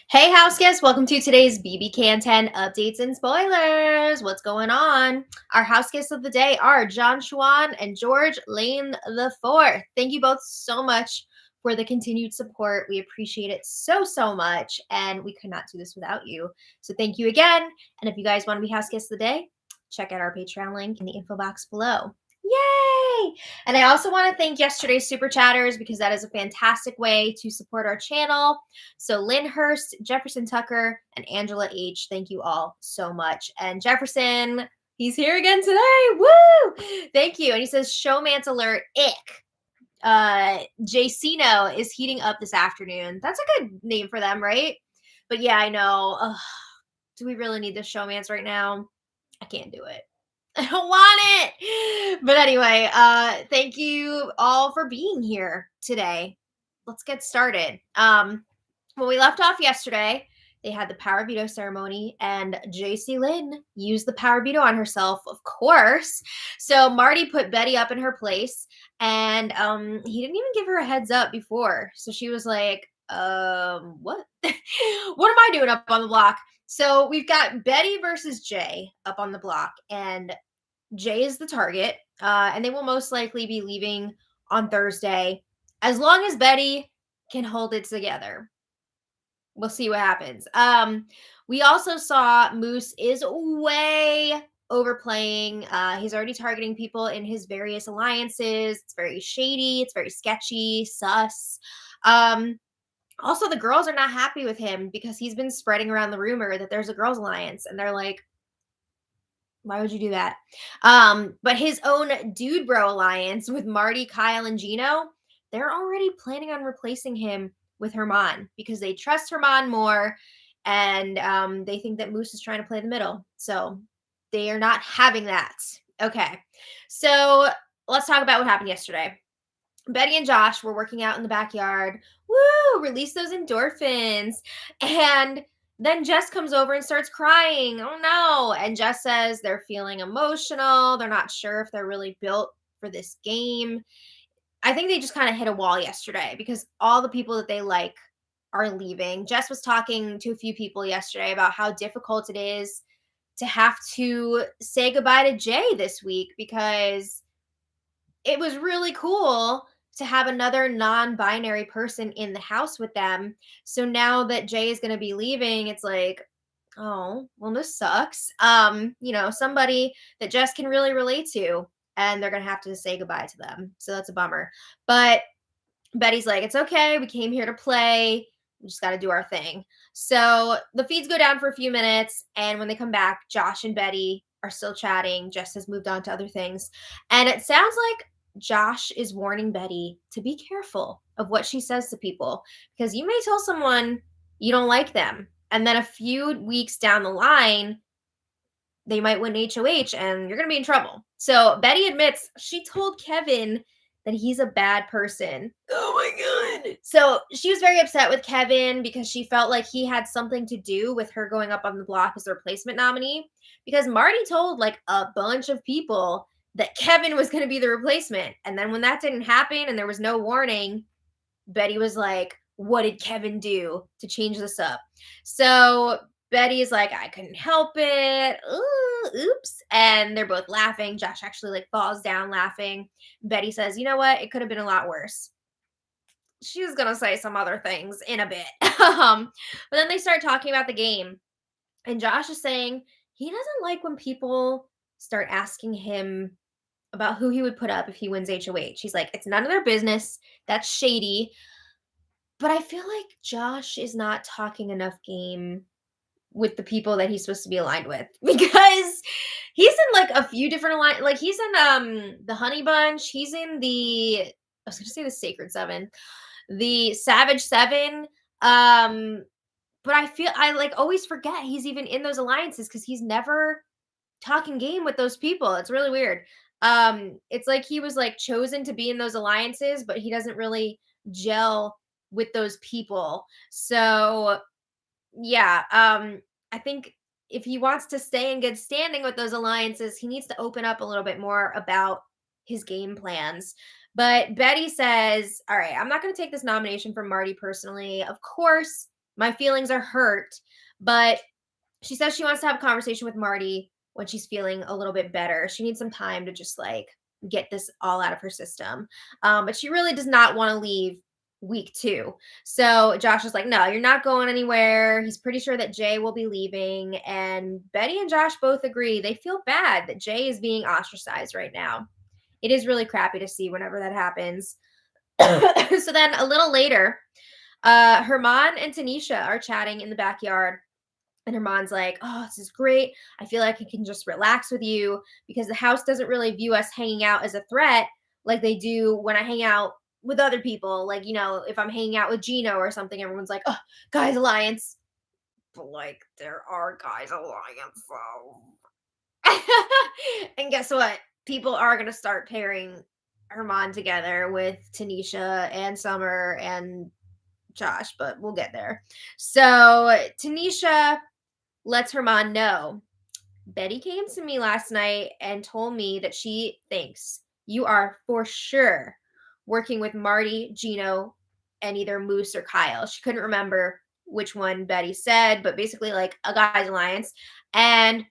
Hey, house guests, welcome to today's BBCan 10 updates and spoilers. What's going on? Our house guests of the day are John Schwan and George Lane the Fourth. Thank you both so much for the continued support. We appreciate it so much, and we could not do this without you. So thank you again. And if you guys want to be house guests of the day, check out our Patreon link in the info box below. Yay! And I also want to thank yesterday's super chatters because that is a fantastic way to support our channel. So Lynn Hurst, Jefferson Tucker, and Angela H. Thank you all so much. And Jefferson, he's here again today. Woo! Thank you. And he says, showmance alert, ick. JCino is heating up this afternoon. That's a good name for them, right? But yeah, I know. Ugh, do we really need this showmance right now? I can't do it. I don't want it. But anyway, thank you all for being here today. Let's get started. When we left off yesterday, they had the power veto ceremony, and JC Lynn used the power veto on herself, of course. So Marty put Betty up in her place, and he didn't even give her a heads up before. So she was like, what? What am I doing up on the block? So we've got Betty versus Jay up on the block, and Jay is the target, and they will most likely be leaving on Thursday, as long as Betty can hold it together. We'll see what happens. We also saw Moose is way overplaying. He's already targeting people in his various alliances. It's very shady. It's very sketchy, sus. Also, the girls are not happy with him because he's been spreading around the rumor that there's a girls' alliance, and they're like, why would you do that? But his own Dude Bro alliance with Marty, Kyle, and Gino, they're already planning on replacing him with Herman because they trust Herman more, and they think that Moose is trying to play the middle. So they are not having that. Okay. So let's talk about what happened yesterday. Betty and Josh were working out in the backyard. Woo! Release those endorphins. And then Jess comes over and starts crying. Oh no. And Jess says they're feeling emotional. They're not sure if they're really built for this game. I think they just kind of hit a wall yesterday because all the people that they like are leaving. Jess was talking to a few people yesterday about how difficult it is to have to say goodbye to Jay this week because it was really cool to have another non-binary person in the house with them. So now that Jay is going to be leaving, it's like, oh, well, this sucks. Somebody that Jess can really relate to, and they're going to have to say goodbye to them. So that's a bummer. But Betty's like, it's okay. We came here to play. We just got to do our thing. So the feeds go down for a few minutes. And when they come back, Josh and Betty are still chatting. Jess has moved on to other things. And it sounds like Josh is warning Betty to be careful of what she says to people because you may tell someone you don't like them. And then a few weeks down the line, they might win HOH and you're going to be in trouble. So Betty admits she told Kevin that he's a bad person. Oh my God. So she was very upset with Kevin because she felt like he had something to do with her going up on the block as the replacement nominee because Marty told like a bunch of people that Kevin was going to be the replacement. And then when that didn't happen and there was no warning, Betty was like, what did Kevin do to change this up? So Betty is like, I couldn't help it. Ooh, oops. And they're both laughing. Josh actually like falls down laughing. Betty says, you know what? It could have been a lot worse. She was going to say some other things in a bit. But then they start talking about the game. And Josh is saying he doesn't like when people start asking him about who he would put up if he wins HOH. He's like, it's none of their business. That's shady. But I feel like Josh is not talking enough game with the people that he's supposed to be aligned with because he's in like a few different like he's in the Honey Bunch, he's in I was gonna say the Sacred Seven, the Savage Seven. But I like always forget he's even in those alliances because he's never talking game with those people. It's really weird. It's like he was like chosen to be in those alliances, but he doesn't really gel with those people. So yeah, I think if he wants to stay in good standing with those alliances, he needs to open up a little bit more about his game plans. But Betty says, all right, I'm not going to take this nomination from Marty personally. Of course, My feelings are hurt, but she says she wants to have a conversation with Marty when she's feeling a little bit better. She needs some time to just like get this all out of her system. But she really does not want to leave week 2. So Josh is like, no, you're not going anywhere. He's pretty sure that Jay will be leaving. And Betty and Josh both agree. They feel bad that Jay is being ostracized right now. It is really crappy to see whenever that happens. So then a little later, Herman and Tanisha are chatting in the backyard. And Herman's like, oh, this is great. I feel like I can just relax with you because the house doesn't really view us hanging out as a threat like they do when I hang out with other people. Like, if I'm hanging out with Gino or something, everyone's like, oh, guys alliance. But like, there are guys alliance. So. And guess what? People are going to start pairing Herman together with Tanisha and Summer and Josh, but we'll get there. So Tanisha lets Herman know, Betty came to me last night and told me that she thinks you are for sure working with Marty, Gino, and either Moose or Kyle. She couldn't remember which one Betty said, but basically like a guys alliance. And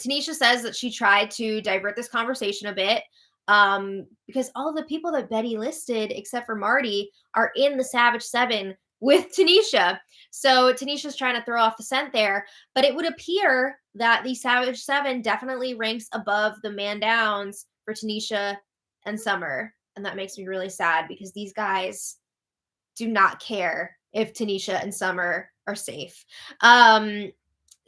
Tanisha says that she tried to divert this conversation a bit because all the people that Betty listed, except for Marty, are in the Savage Seven with Tanisha. So Tanisha's trying to throw off the scent there, but it would appear that the Savage Seven definitely ranks above the Man Downs for Tanisha and Summer. And that makes me really sad because these guys do not care if Tanisha and Summer are safe.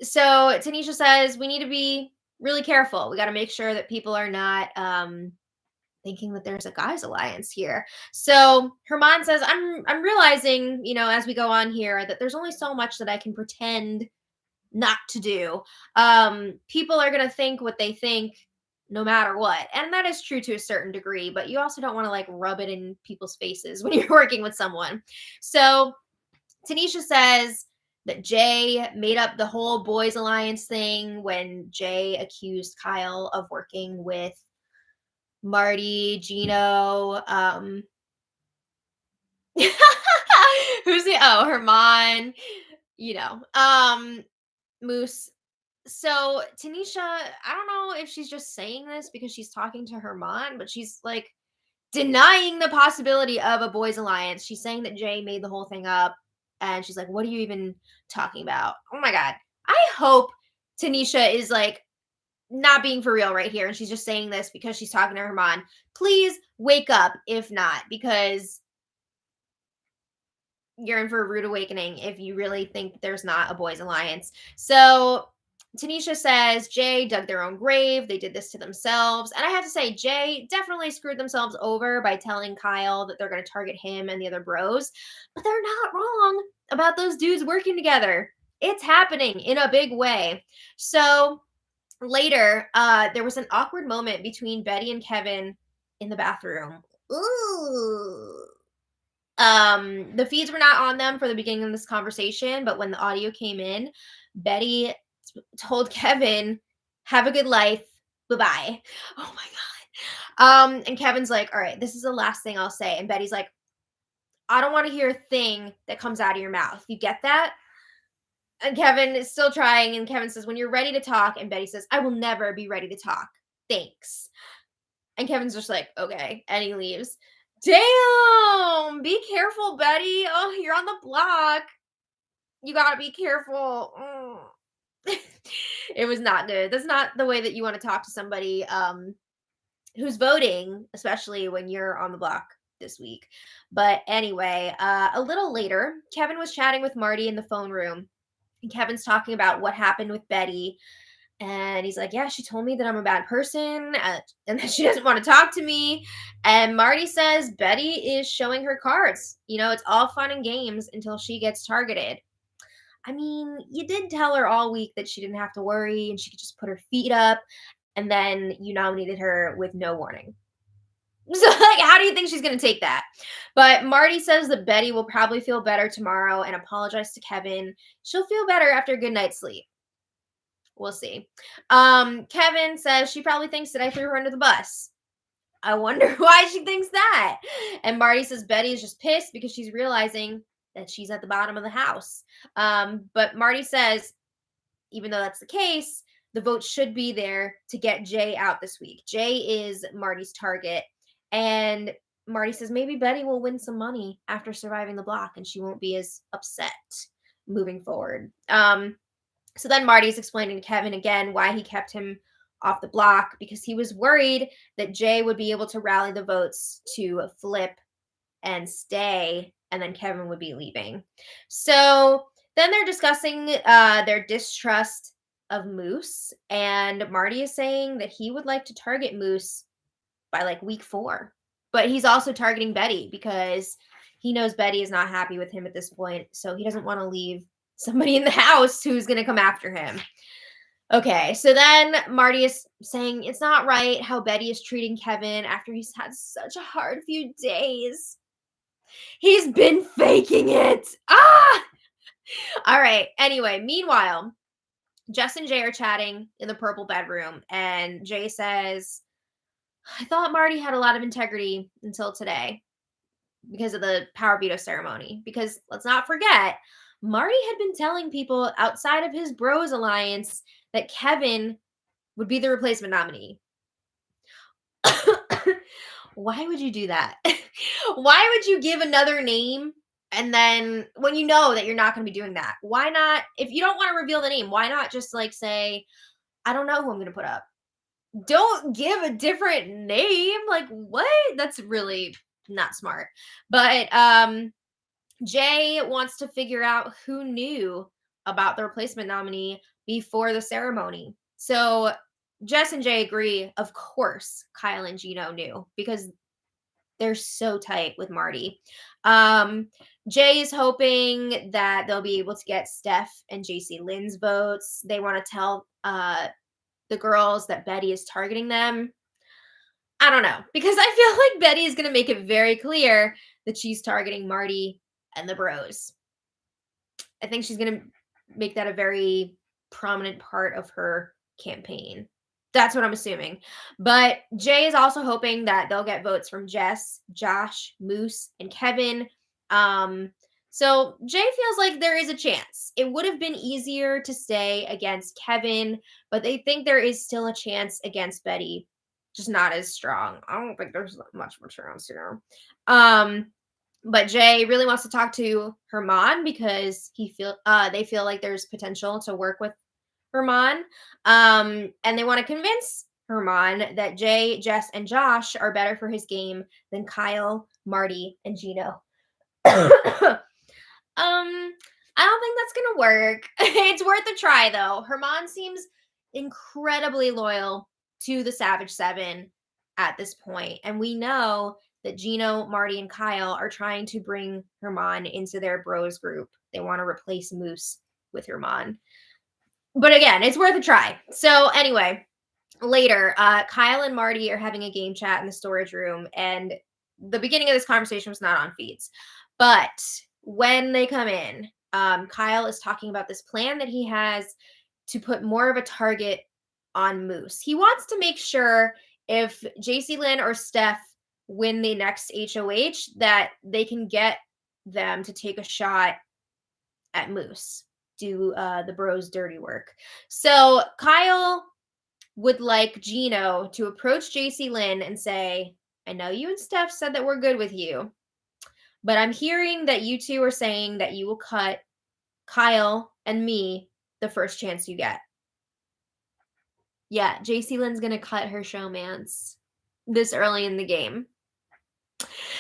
So Tanisha says we need to be really careful. We got to make sure that people are not thinking that there's a guys alliance here. So Herman says, I'm realizing, as we go on here, that there's only so much that I can pretend not to do. People are gonna think what they think no matter what. And that is true to a certain degree, but you also don't want to like rub it in people's faces when you're working with someone. So Tanisha says that Jay made up the whole boys alliance thing when Jay accused Kyle of working with Marty, Gino, who's the Herman, Moose. So Tanisha, I don't know if she's just saying this because she's talking to Herman, but she's like denying the possibility of a boys alliance. She's saying that Jay made the whole thing up. And she's like, what are you even talking about? Oh my God. I hope Tanisha is like not being for real right here. And she's just saying this because she's talking to Herman. Please wake up if not, because you're in for a rude awakening if you really think there's not a boys alliance. So Tanisha says Jay dug their own grave. They did this to themselves. And I have to say, Jay definitely screwed themselves over by telling Kyle that they're going to target him and the other bros. But they're not wrong about those dudes working together. It's happening in a big way. So later, there was an awkward moment between Betty and Kevin in the bathroom. Ooh. The feeds were not on them for the beginning of this conversation, but when the audio came in, Betty told Kevin, have a good life. Bye-bye. Oh my God. And Kevin's like, all right, this is the last thing I'll say. And Betty's like, I don't want to hear a thing that comes out of your mouth. You get that? And Kevin is still trying. And Kevin says, when you're ready to talk. And Betty says, I will never be ready to talk. Thanks. And Kevin's just like, okay. And he leaves. Damn. Be careful, Betty. Oh, you're on the block. You got to be careful. It was not good. That's not the way that you want to talk to somebody who's voting, especially when you're on the block this week. But anyway, a little later, Kevin was chatting with Marty in the phone room. And Kevin's talking about what happened with Betty. And he's like, yeah, she told me that I'm a bad person and that she doesn't want to talk to me. And Marty says Betty is showing her cards. It's all fun and games until she gets targeted. I mean, you did tell her all week that she didn't have to worry and she could just put her feet up. And then you nominated her with no warning. So, like, how do you think she's going to take that? But Marty says that Betty will probably feel better tomorrow and apologize to Kevin. She'll feel better after a good night's sleep. We'll see. Kevin says she probably thinks that I threw her under the bus. I wonder why she thinks that. And Marty says Betty is just pissed because she's realizing that she's at the bottom of the house. But Marty says, even though that's the case, the vote should be there to get Jay out this week. Jay is Marty's target. And Marty says maybe Betty will win some money after surviving the block and she won't be as upset moving forward. So then Marty's explaining to Kevin again why he kept him off the block, because he was worried that Jay would be able to rally the votes to flip and stay, and then Kevin would be leaving. So then they're discussing their distrust of Moose, and Marty is saying that he would like to target Moose by like week 4. But he's also targeting Betty because he knows Betty is not happy with him at this point, so he doesn't want to leave somebody in the house who's going to come after him. Okay, so then Marty is saying it's not right how Betty is treating Kevin after he's had such a hard few days. He's been faking it. Ah! All right. Anyway, meanwhile, Jess and Jay are chatting in the purple bedroom, and Jay says, I thought Marty had a lot of integrity until today because of the power veto ceremony. Because let's not forget, Marty had been telling people outside of his Bros Alliance that Kevin would be the replacement nominee. Why would you do that? Why would you give another name and then when you know that you're not going to be doing that? Why not? If you don't want to reveal the name, why not just like say, I don't know who I'm going to put up. Don't give a different name. Like what? That's really not smart. But Jay wants to figure out who knew about the replacement nominee before the ceremony. So Jess and Jay agree, of course, Kyle and Gino knew because they're so tight with Marty. Jay is hoping that they'll be able to get Steph and JC Lynn's votes. They want to tell the girls that Betty is targeting them. I don't know, because I feel like Betty is going to make it very clear that she's targeting Marty and the Bros. I think she's going to make that a very prominent part of her campaign. That's what I'm assuming. But Jay is also hoping that they'll get votes from Jess, Josh, Moose, and Kevin. So Jay feels like there is a chance. It would have been easier to stay against Kevin, but they think there is still a chance against Betty, just not as strong. I don't think there's much of a chance, But Jay really wants to talk to Herman because they feel like there's potential to work with Herman. And they want to convince Herman that Jay, Jess, and Josh are better for his game than Kyle, Marty, and Gino. I don't think that's gonna work. It's worth a try though. Herman seems incredibly loyal to the Savage Seven at this point, and we know that Gino, Marty, and Kyle are trying to bring Herman into their bros group. They want to replace Moose with Herman. But again, it's worth a try. So anyway, later, Kyle and Marty are having a game chat in the storage room, and the beginning of this conversation was not on feeds. But when they come in, Kyle is talking about this plan that he has to put more of a target on Moose. He wants to make sure if JC Lynn or Steph win the next HOH that they can get them to take a shot at Moose, do the bros dirty work. So Kyle would like Gino to approach JC Lynn and say, I know you and Steph said that we're good with you, but I'm hearing that you two are saying that you will cut Kyle and me the first chance you get. Yeah, JC Lynn's going to cut her showmance this early in the game.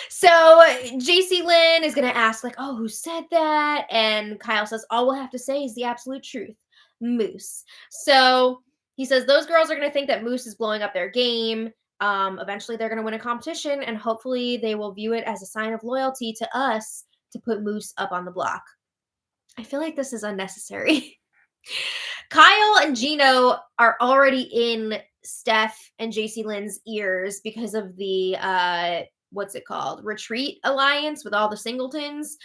So JC Lynn is going to ask like, oh, who said that? And Kyle says, all we'll have to say is the absolute truth. Moose. So he says those girls are going to think that Moose is blowing up their game. Eventually they're going to win a competition and hopefully they will view it as a sign of loyalty to us to put Moose up on the block. I feel like this is unnecessary. Kyle and Gino are already in Steph and JC Lynn's ears because of the Retreat Alliance with all the singletons.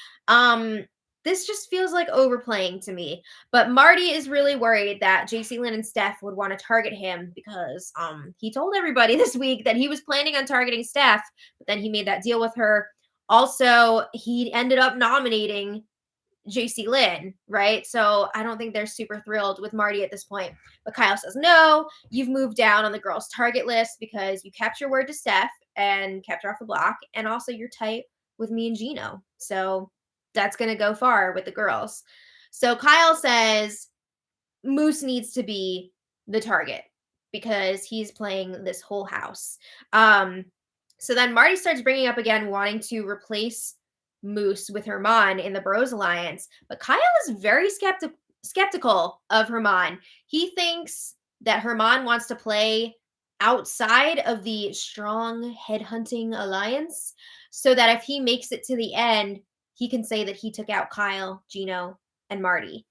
This just feels like overplaying to me. But Marty is really worried that JC Lynn and Steph would want to target him because he told everybody this week that he was planning on targeting Steph, but then he made that deal with her Also, he ended up nominating JC Lynn, right? So I don't think they're super thrilled with Marty at this point. But Kyle says, no, you've moved down on the girls' target list because you kept your word to Steph and kept her off the block. And also, you're tight with me and Gino. So that's going to go far with the girls. So Kyle says Moose needs to be the target because he's playing this whole house. So then Marty starts bringing up again wanting to replace Moose with Herman in the Bros Alliance, but Kyle is very skeptical of Herman. He thinks that Herman wants to play outside of the strong headhunting alliance so that if he makes it to the end, he can say that he took out Kyle, Gino, and Marty.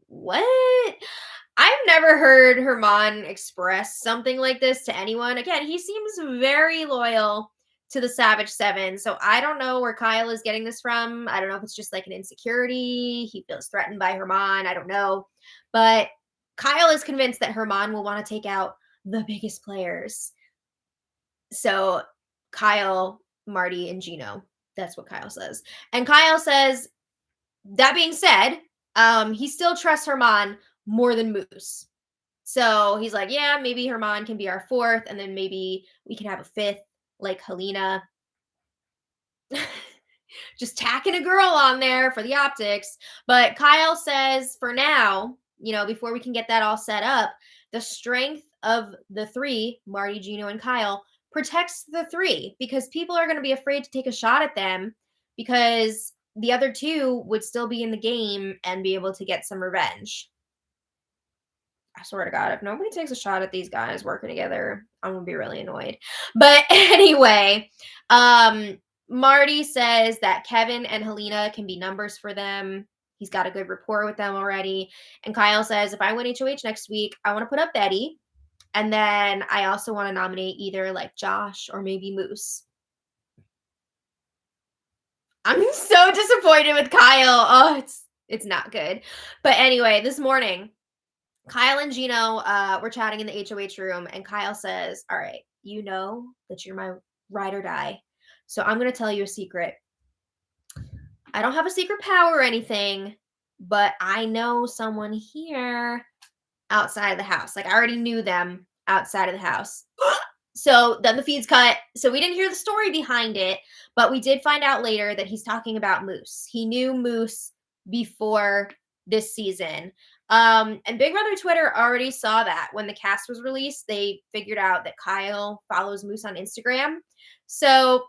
What? I've never heard Herman express something like this to anyone. Again, he seems very loyal to the Savage Seven. So I don't know where Kyle is getting this from. I don't know if it's just like an insecurity. He feels threatened by Herman. I don't know. But Kyle is convinced that Herman will want to take out the biggest players. So Kyle, Marty, and Gino. That's what Kyle says. And Kyle says, that being said, he still trusts Herman more than Moose. So he's like, yeah, maybe Herman can be our fourth, and then maybe we can have a fifth, like Helena. Just tacking a girl on there for the optics. But Kyle says for now, before we can get that all set up, the strength of the three, Marty, Gino, and Kyle, protects the three because people are going to be afraid to take a shot at them because the other two would still be in the game and be able to get some revenge. I swear to God, if nobody takes a shot at these guys working together, I'm going to be really annoyed. But anyway, Marty says that Kevin and Helena can be numbers for them. He's got a good rapport with them already. And Kyle says, if I win HOH next week, I want to put up Betty. And then I also want to nominate either like Josh or maybe Moose. I'm so disappointed with Kyle. Oh, it's not good. But anyway, this morning, Kyle and Gino were chatting in the HOH room, and Kyle says, all right, you know that you're my ride or die. So I'm going to tell you a secret. I don't have a secret power or anything, but I know someone here outside of the house. Like I already knew them outside of the house. So then the feed's cut. So we didn't hear the story behind it, but we did find out later that he's talking about Moose. He knew Moose before this season. And Big Brother Twitter already saw that when the cast was released. They figured out that Kyle follows Moose on Instagram. So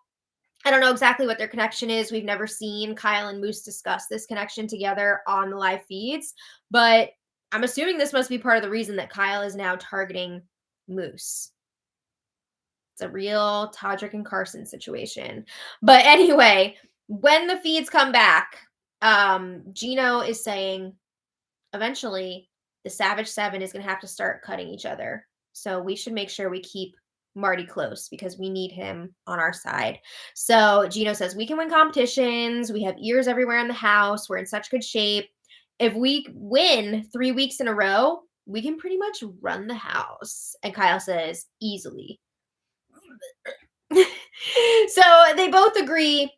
I don't know exactly what their connection is. We've never seen Kyle and Moose discuss this connection together on the live feeds, but I'm assuming this must be part of the reason that Kyle is now targeting Moose. It's a real Todrick and Carson situation. But anyway, when the feeds come back, Gino is saying eventually the Savage Seven is going to have to start cutting each other. So we should make sure we keep Marty close because we need him on our side. So Gino says, we can win competitions. We have ears everywhere in the house. We're in such good shape. If we win 3 weeks in a row, we can pretty much run the house. And Kyle says, easily. So they both agree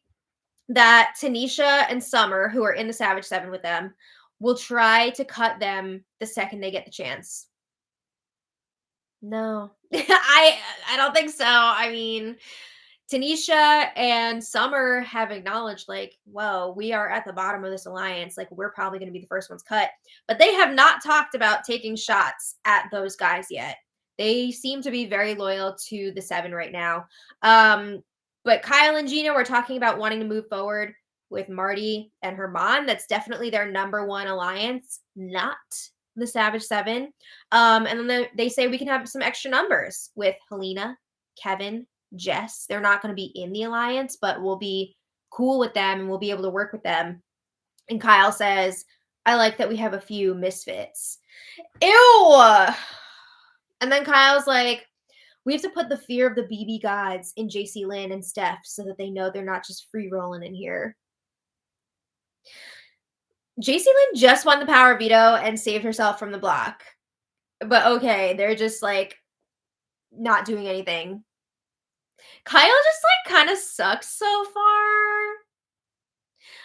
that Tanisha and Summer, who are in the Savage Seven with them, will try to cut them the second they get the chance. No, I don't think so. I mean, Tanisha and Summer have acknowledged, like, whoa, we are at the bottom of this alliance. Like, we're probably going to be the first ones cut. But they have not talked about taking shots at those guys yet. They seem to be very loyal to the seven right now. But Kyle and Gino were talking about wanting to move forward with Marty and Herman. That's definitely their number one alliance, not the Savage Seven. And then they say we can have some extra numbers with Helena, Kevin, Jess. They're not going to be in the alliance, but we'll be cool with them and we'll be able to work with them. And Kyle says, I like that we have a few misfits. Ew! And then Kyle's like, we have to put the fear of the BB gods in JC Lynn and Steph so that they know they're not just free rolling in here. JC Lynn just won the power veto and saved herself from the block. But okay, they're just like not doing anything. Kyle just, like, kinda sucks so far.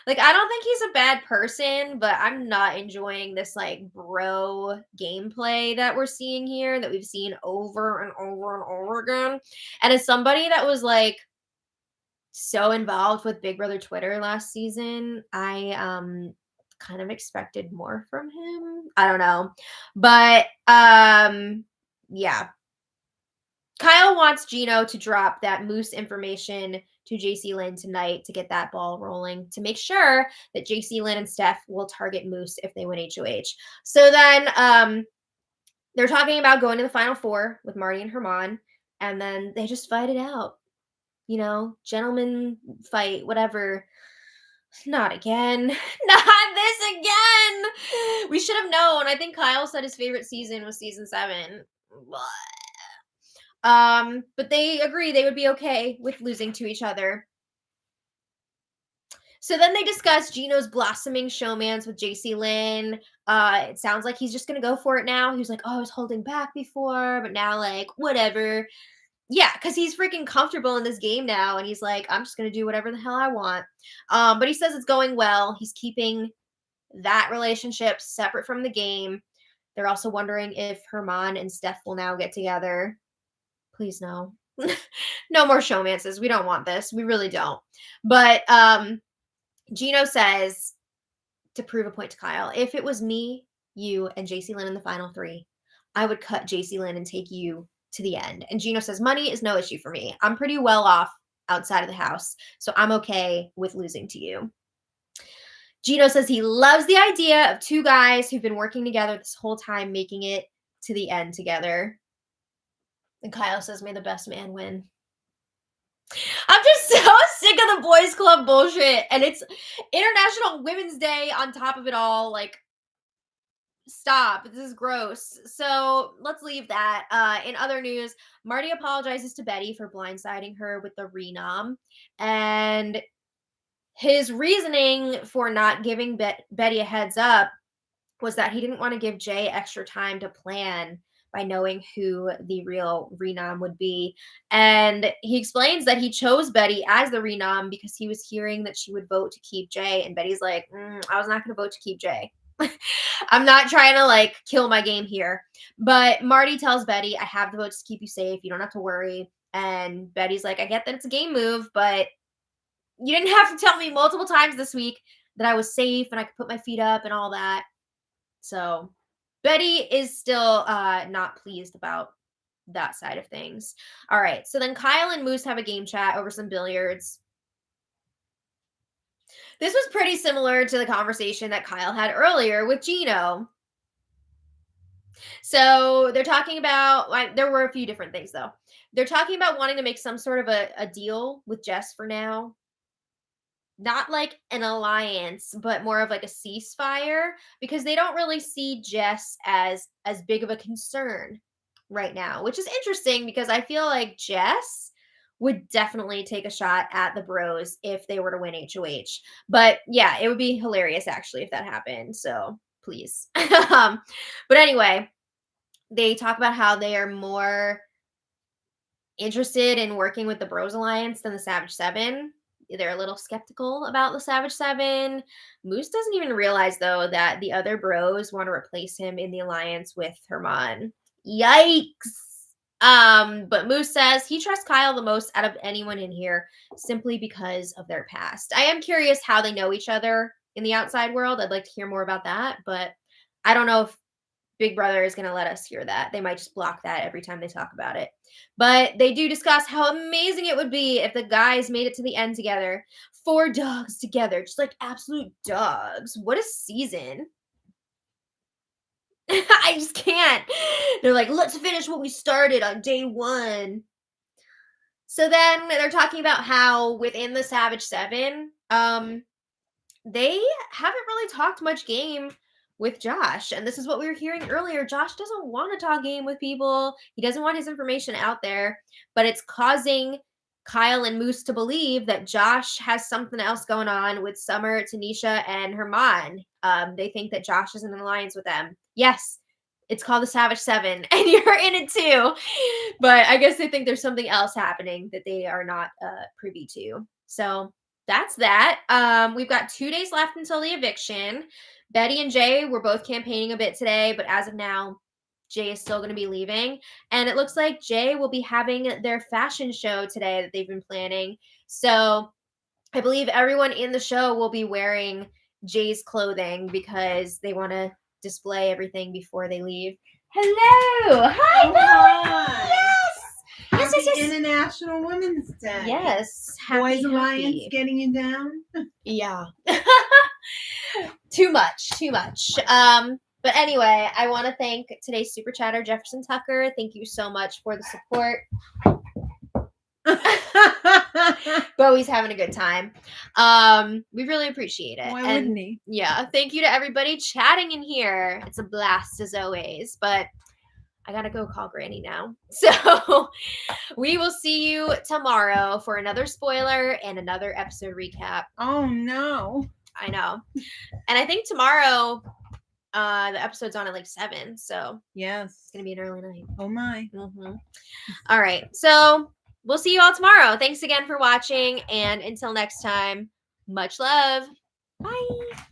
Like, I don't think he's a bad person, but I'm not enjoying this, like, bro gameplay that we're seeing here, that we've seen over and over and over again. And as somebody that was, like, so involved with Big Brother Twitter last season, I, kind of expected more from him. I don't know. But, yeah. Kyle wants Gino to drop that Moose information to JC Lynn tonight to get that ball rolling to make sure that JC Lynn and Steph will target Moose if they win HOH. So then they're talking about going to the Final Four with Marty and Herman, and then they just fight it out. You know, gentleman fight, whatever. Not again. Not this again. We should have known. I think Kyle said his favorite season was season 7. But they agree they would be okay with losing to each other. So then they discuss Gino's blossoming showmans with JC Lynn. It sounds like he's just gonna go for it now. He was like, "Oh, I was holding back before, but now, like, whatever." Yeah, because he's freaking comfortable in this game now, and he's like, "I'm just gonna do whatever the hell I want." But he says it's going well. He's keeping that relationship separate from the game. They're also wondering if Herman and Steph will now get together. Please no. No more showmances. We don't want this. We really don't. But Gino says to prove a point to Kyle, if it was me, you, and JC Lynn in the final 3, I would cut JC Lynn and take you to the end. And Gino says, money is no issue for me. I'm pretty well off outside of the house, so I'm okay with losing to you. Gino says he loves the idea of 2 guys who've been working together this whole time, making it to the end together. And Kyle says, may the best man win. I'm just so sick of the boys club bullshit. And it's International Women's Day on top of it all. Like, stop. This is gross. So let's leave that. In other news, Marty apologizes to Betty for blindsiding her with the renom. And his reasoning for not giving Betty a heads up was that he didn't want to give Jay extra time to plan by knowing who the real renom would be. And he explains that he chose Betty as the renom because he was hearing that she would vote to keep Jay. And Betty's like, I was not going to vote to keep Jay. I'm not trying to, like, kill my game here. But Marty tells Betty, I have the votes to keep you safe. You don't have to worry. And Betty's like, I get that it's a game move, but you didn't have to tell me multiple times this week that I was safe and I could put my feet up and all that. So Betty is still not pleased about that side of things. All right. So then Kyle and Moose have a game chat over some billiards. This was pretty similar to the conversation that Kyle had earlier with Gino. So they're talking about, like, there were a few different things though. They're talking about wanting to make some sort of a deal with Jess for now. Not like an alliance, but more of like a ceasefire, because they don't really see Jess as big of a concern right now, which is interesting because I feel like Jess would definitely take a shot at the bros if they were to win HOH. But yeah, it would be hilarious actually if that happened. So please. But anyway, they talk about how they are more interested in working with the Bros Alliance than the Savage 7. They're a little skeptical about the Savage 7. Moose doesn't even realize, though, that the other bros want to replace him in the alliance with Herman. Yikes. But Moose says he trusts Kyle the most out of anyone in here simply because of their past. I am curious how they know each other in the outside world. I'd like to hear more about that, but I don't know if Big Brother is going to let us hear that. They might just block that every time they talk about it. But they do discuss how amazing it would be if the guys made it to the end together. 4 dogs together, just like absolute dogs. What a season. I just can't. They're like, let's finish what we started on day 1. So then they're talking about how within the Savage 7, they haven't really talked much game with Josh. And this is what we were hearing earlier. Josh doesn't want to talk game with people. He doesn't want his information out there, but it's causing Kyle and Moose to believe that Josh has something else going on with Summer, Tanisha, and Herman. They think that Josh is in an alliance with them. Yes, it's called the Savage Seven, and you're in it too. But I guess they think there's something else happening that they are not privy to. So that's that. We've got 2 days left until the eviction. Betty and Jay were both campaigning a bit today, but as of now, Jay is still going to be leaving. And it looks like Jay will be having their fashion show today that they've been planning. So I believe everyone in the show will be wearing Jay's clothing because they want to display everything before they leave. Hello! Hi, Oh, Bella! hi. Yes! Happy International Women's Day. Yes. Boys Alliance getting you down. Yeah. Too much. But anyway, I want to thank today's super chatter, Jefferson Tucker. Thank you so much for the support. Bowie's having a good time. We really appreciate it. Why wouldn't he? Yeah, thank you to everybody chatting in here. It's a blast as always, but I gotta go call Granny now. So we will see you tomorrow for another spoiler and another episode recap. Oh no. I know. And I think tomorrow the episode's on at like 7, so yes, it's gonna be an early night. Oh my. All right, so we'll see you all tomorrow. Thanks again for watching, and until next time, much love. Bye.